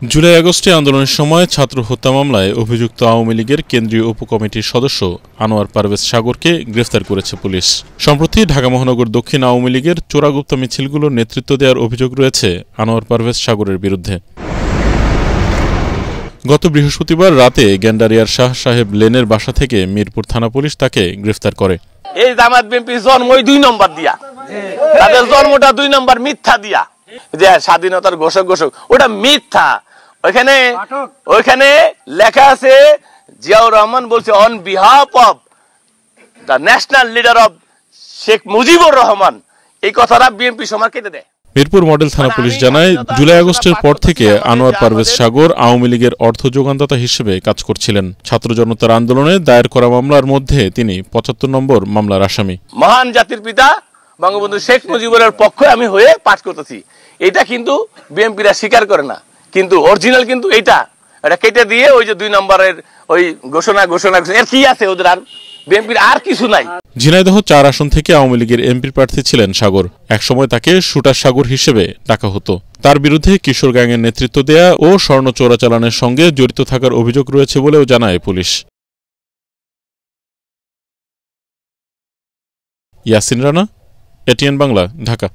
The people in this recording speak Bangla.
জুলাই আগস্টে আন্দোলনের সময় ছাত্র হত্যা মামলায় অভিযুক্ত আওয়ামী লীগের কেন্দ্রীয় উপকমিটির সদস্য আনোয়ার পারভেজ সাগরকে গ্রেফতার করেছে পুলিশ। সম্প্রতি ঢাকা মহানগর দক্ষিণ আওয়ামী লীগের চোরাগুপ্তা মিছিলগুলোর নেতৃত্ব দেওয়ার অভিযোগ রয়েছে আনোয়ার পারভেজ সাগরের বিরুদ্ধে। গত বৃহস্পতিবার রাতে গেন্ডারিয়ার শাহ সাহেব লেনের বাসা থেকে মিরপুর থানা পুলিশ তাকে গ্রেফতার করে। এই জামাত বিএনপির জন্মই 2 নম্বর দিয়া, তাদের জন্মটা 2 নম্বর মিথ্যা দিয়া, যে স্বাধীনতার ঘোষক ওটা মিথ্যা। ওইখানে লেখা আছে জিয়াউর রহমান বলছে on behalf of the national leader of Sheikh Mujibur Rahman. এই কথাটা বিএনপি সমাজ কেটে দেয়। মিরপুর মডেল থানা পুলিশ জানায়, জুলাই আগস্টের পর থেকে আনোয়ার পারভেজ সাগর আওয়ামী লীগের অর্থ যোগানদাতা হিসেবে কাজ করছিলেন। ছাত্র জনতার আন্দোলনে দায়ের করা মামলার মধ্যে তিনি 75 নম্বর মামলার আসামি। মহান জাতির পিতা বঙ্গবন্ধু শেখ মুজিবুরের পক্ষে আমি হয়ে পাঠ করতেছি, এটা কিন্তু বিএনপিরা স্বীকার করে না, কিন্তু অরিজিনাল কিন্তু এটা কেটে দিয়ে ওই যে 2 নম্বরের ওই ঘোষণা এর কি আছে, ওদের আর বিএনপির আর কিছু নাই। ঝিনাইদহ 4 আসন থেকে আওয়ামী লীগের এমপির প্রার্থী ছিলেন সাগর। একসময় তাকে শুটার সাগর হিসেবে ডাকা হতো। তার বিরুদ্ধে কিশোর গ্যাংয়ের নেতৃত্ব দেয়া ও স্বর্ণ চোরাচালানের সঙ্গে জড়িত থাকার অভিযোগ রয়েছে বলেও জানায় পুলিশ। ইয়াসিন রানা, এটিএন বাংলা, ঢাকা।